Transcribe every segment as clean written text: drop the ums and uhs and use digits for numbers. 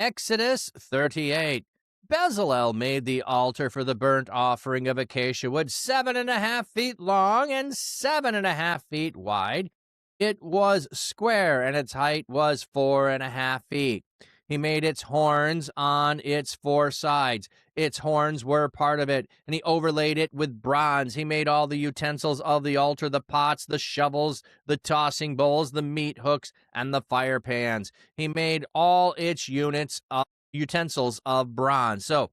Exodus 38. Bezaleel made the altar for the burnt offering of acacia wood 7.5 feet long and 7.5 feet wide. It was square, and its height was 4.5 feet. He made its horns on its 4 sides. Its horns were part of it, and he overlaid it with bronze. He made all the utensils of the altar, the pots, the shovels, the tossing bowls, the meat hooks, and the fire pans. He made all its utensils of bronze. So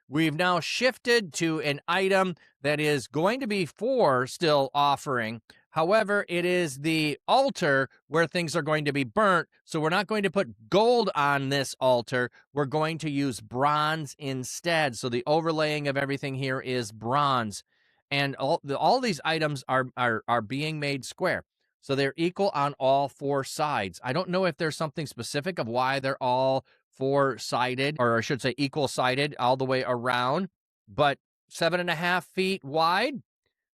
we've now shifted to an item that is going to be for still offering. However, it is the altar where things are going to be burnt, so we're not going to put gold on this altar. We're going to use bronze instead. So the overlaying of everything here is bronze, and all these items are being made square, so they're equal on all 4 sides. I don't know if there's something specific of why they're all 4-sided, or I should say equal-sided all the way around, but 7.5 feet wide.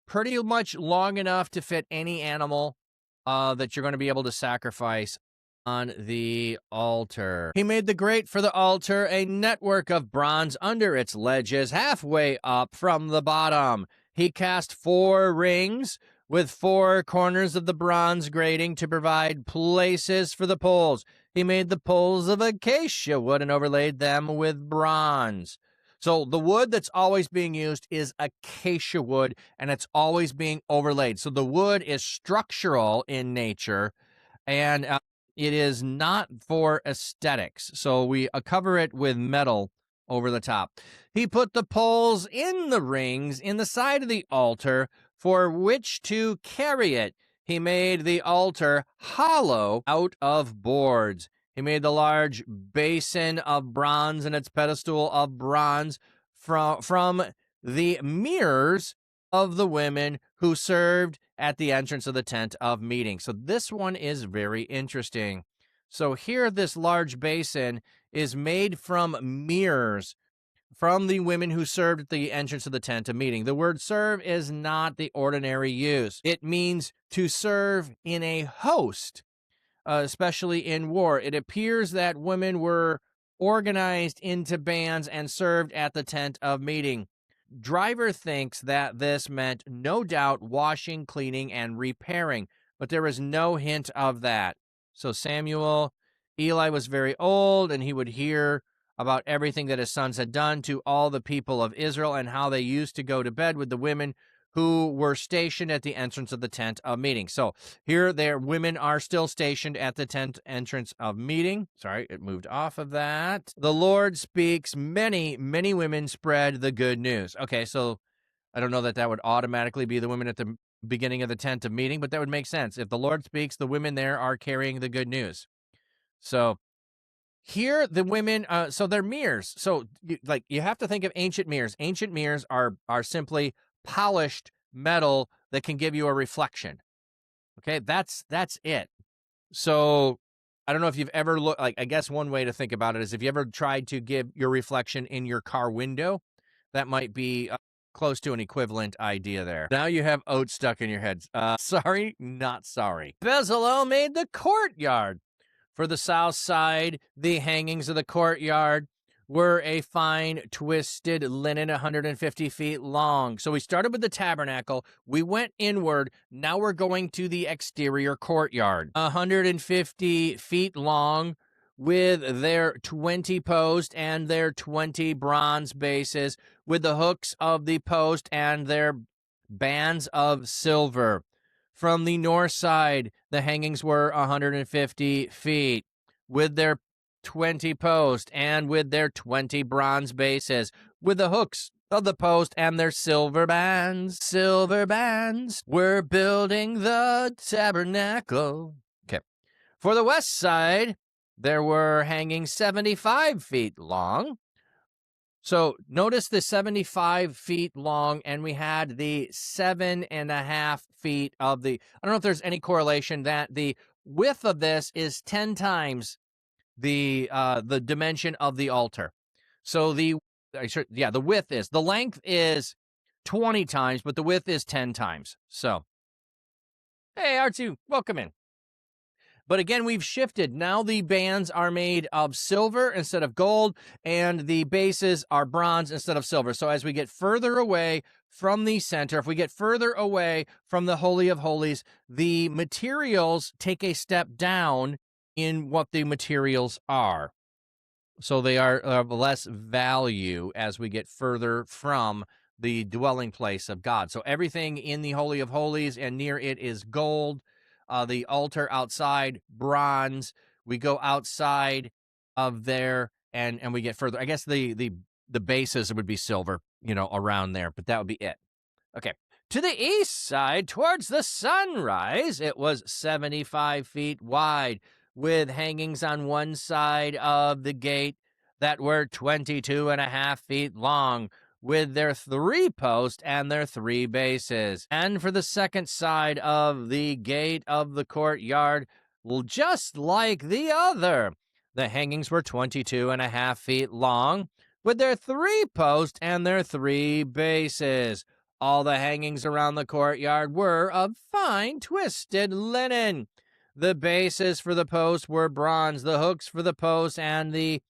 Pretty much long enough to fit any animal that you're going to be able to sacrifice on the altar. He made the grate for the altar, a network of bronze under its ledges, halfway up from the bottom. He cast 4 rings with 4 corners of the bronze grating to provide places for the poles. He made the poles of acacia wood and overlaid them with bronze. So the wood that's always being used is acacia wood, and it's always being overlaid. So the wood is structural in nature, and it is not for aesthetics. So we cover it with metal over the top. He put the poles in the rings in the side of the altar for which to carry it. He made the altar hollow out of boards. He made the large basin of bronze and its pedestal of bronze from the mirrors of the women who served at the entrance of the tent of meeting. So this one is very interesting. So here, this large basin is made from mirrors from the women who served at the entrance of the tent of meeting. The word serve is not the ordinary use. It means to serve in a host, especially in war. It appears that women were organized into bands and served at the tent of meeting. Driver thinks that this meant, no doubt, washing, cleaning, and repairing, but there is no hint of that. So Eli was very old, and he would hear about everything that his sons had done to all the people of Israel and how they used to go to bed with the women who were stationed at the entrance of the tent of meeting. So here, their women are still stationed at the tent entrance of meeting. Sorry, it moved off of that. The Lord speaks. Many, many women spread the good news. Okay, so I don't know that would automatically be the women at the beginning of the tent of meeting, but that would make sense. If the Lord speaks, the women there are carrying the good news. So here, the women, so they're mirrors. So you have to think of ancient mirrors. Ancient mirrors are simply polished metal that can give you a reflection. Okay, that's it. So I don't know if you've ever looked, I guess one way to think about it is if you ever tried to give your reflection in your car window, that might be close to an equivalent idea there. Now you have oats stuck in your head. Sorry, not sorry. Bezaleel made the courtyard. For the south side, the hangings of the courtyard were a fine twisted linen 150 feet long. So we started with the tabernacle. We went inward. Now we're going to the exterior courtyard. 150 feet long with their 20 posts and their 20 bronze bases with the hooks of the post and their bands of silver. From the north side, the hangings were 150 feet with their 20 posts and with their 20 bronze bases, with the hooks of the post and their silver bands. Silver bands. We're building the tabernacle. Okay. For the west side, there were hangings 75 feet long. So notice the 75 feet long, and we had the 7.5 feet of the, I don't know if there's any correlation that the width of this is 10 times the dimension of the altar. So the width is, the length is 20 times, but the width is 10 times. So, hey, R2, welcome in. But again, we've shifted. Now the bands are made of silver instead of gold, and the bases are bronze instead of silver. So as we get further away from the center, if we get further away from the Holy of Holies, the materials take a step down in what the materials are. So they are of less value as we get further from the dwelling place of God. So everything in the Holy of Holies and near it is gold. The altar outside, bronze. We go outside of there and we get further. I guess the bases would be silver, around there, but that would be it. Okay. To the east side, towards the sunrise, it was 75 feet wide, with hangings on one side of the gate that were 22.5 feet long, with their 3 posts and their 3 bases. And for the second side of the gate of the courtyard, just like the other, the hangings were 22.5 feet long, with their 3 posts and their 3 bases. All the hangings around the courtyard were of fine twisted linen. The bases for the posts were bronze, the hooks for the posts and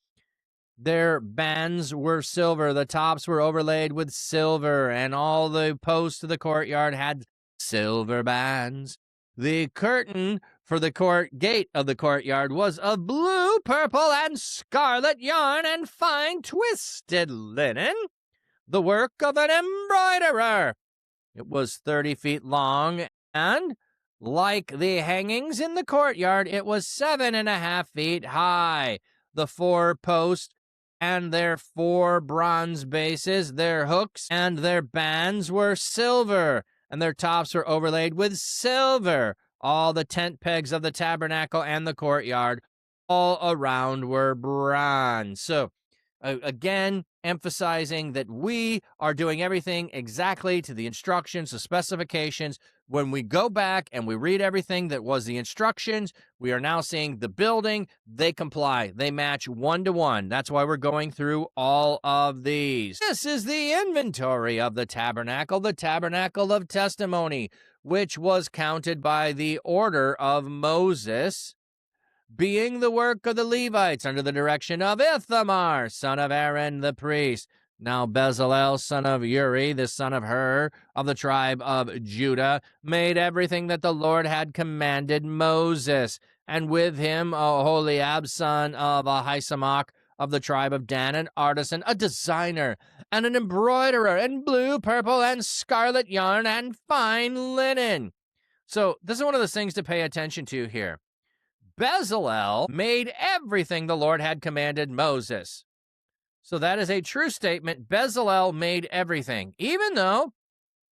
their bands were silver. The tops were overlaid with silver, and all the posts of the courtyard had silver bands. The curtain for the gate of the courtyard was of blue, purple, and scarlet yarn and fine twisted linen, the work of an embroiderer. It was 30 feet long, and, like the hangings in the courtyard, it was 7.5 feet high. The 4 posts and their 4 bronze bases, their hooks and their bands were silver, and their tops were overlaid with silver. All the tent pegs of the tabernacle and the courtyard all around were bronze. So, again, emphasizing that we are doing everything exactly to the instructions, the specifications. When we go back and we read everything that was the instructions, we are now seeing the building, they comply. They match 1-to-1. That's why we're going through all of these. This is the inventory of the tabernacle of testimony, which was counted by the order of Moses, being the work of the Levites under the direction of Ithamar, son of Aaron the priest. Now Bezaleel, son of Uri, the son of Hur, of the tribe of Judah, made everything that the Lord had commanded Moses. And with him Oholiab, son of Ahisamach, of the tribe of Dan, an artisan, a designer, and an embroiderer, in blue, purple, and scarlet yarn, and fine linen. So this is one of those things to pay attention to here. Bezaleel made everything the Lord had commanded Moses. So that is a true statement. Bezaleel made everything, even though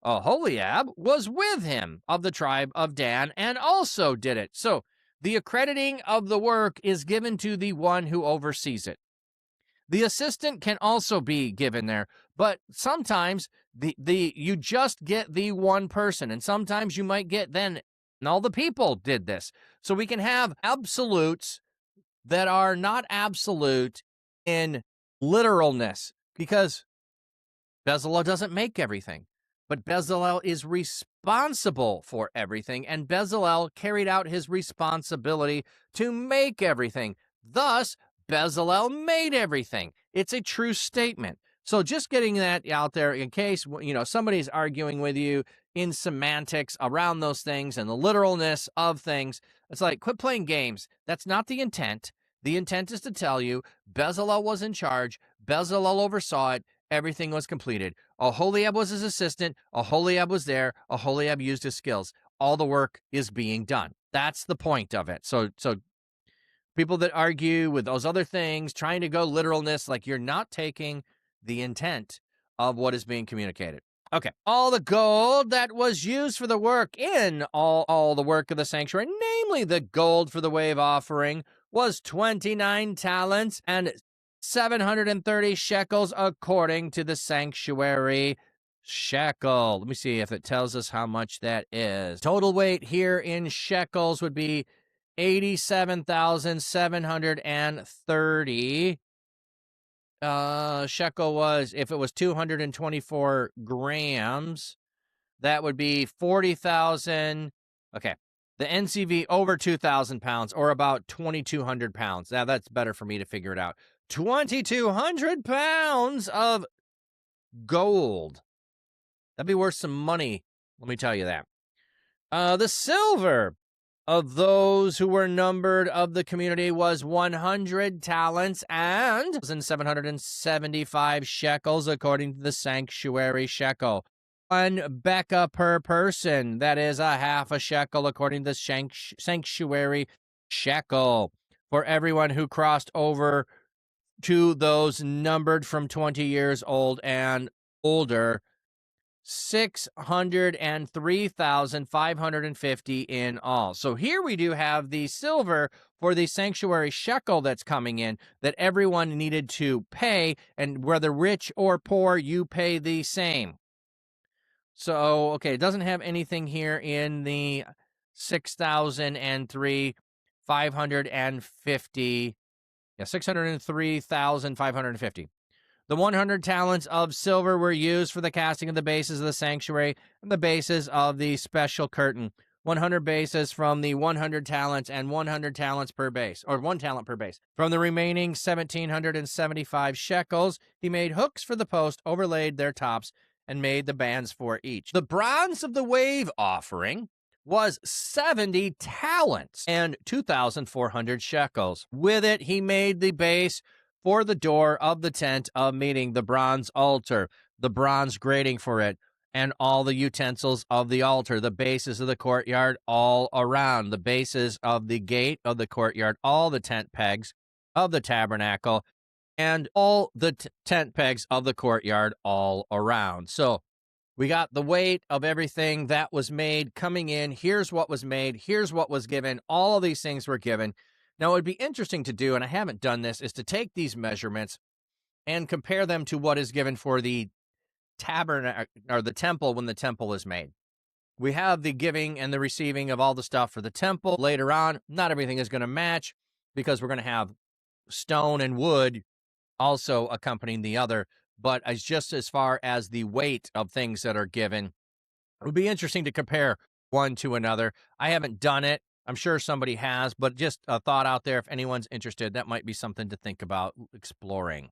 Oholiab was with him of the tribe of Dan and also did it. So the accrediting of the work is given to the one who oversees it. The assistant can also be given there, but sometimes you just get the one person, and sometimes you might get then and all the people did this. So we can have absolutes that are not absolute in literalness, because Bezaleel doesn't make everything, but Bezaleel is responsible for everything, and Bezaleel carried out his responsibility to make everything. Thus, Bezaleel made everything. It's a true statement. So just getting that out there in case, somebody's arguing with you in semantics around those things and the literalness of things. It's like, quit playing games. That's not the intent. The intent is to tell you Bezaleel was in charge. Bezaleel oversaw it. Everything was completed. Oholiab was his assistant. Oholiab was there. Oholiab used his skills. All the work is being done. That's the point of it. So people that argue with those other things, trying to go literalness, like you're not taking the intent of what is being communicated. Okay. All the gold that was used for the work in all the work of the sanctuary, namely the gold for the wave offering, was 29 talents and 730 shekels according to the sanctuary shekel. Let me see if it tells us how much that is. Total weight here in shekels would be 87,730. Shekel was, if it was 224 grams, that would be 40,000. Okay. The NCV over 2,000 pounds, or about 2,200 pounds. Now, that's better for me to figure it out. 2,200 pounds of gold. That'd be worth some money, let me tell you that. The silver of those who were numbered of the community was 100 talents and 775 shekels, according to the sanctuary shekel. 1 becca per person, that is a half a shekel, according to the sanctuary shekel. For everyone who crossed over to those numbered from 20 years old and older, 603,550 in all. So here we do have the silver for the sanctuary shekel that's coming in that everyone needed to pay, and whether rich or poor, you pay the same. So, okay, it doesn't have anything here in the 603,550. Yeah, 603,550. The 100 talents of silver were used for the casting of the bases of the sanctuary and the bases of the special curtain. 100 bases from the 100 talents and 100 talents per base, or 1 talent per base. From the remaining 1,775 shekels, he made hooks for the post, overlaid their tops, and made the bands for each. The bronze of the wave offering was 70 talents and 2,400 shekels. With it, he made the base for the door of the tent of meeting, the bronze altar, the bronze grating for it, and all the utensils of the altar, the bases of the courtyard all around, the bases of the gate of the courtyard, all the tent pegs of the tabernacle, and all the tent pegs of the courtyard all around. So we got the weight of everything that was made coming in. Here's what was made. Here's what was given. All of these things were given. Now, it would be interesting to do, and I haven't done this, is to take these measurements and compare them to what is given for the tabernacle or the temple when the temple is made. We have the giving and the receiving of all the stuff for the temple. Later on, not everything is going to match because we're going to have stone and wood also accompanying the other. But as far as the weight of things that are given, it would be interesting to compare one to another. I haven't done it. I'm sure somebody has, but just a thought out there. If anyone's interested, that might be something to think about exploring.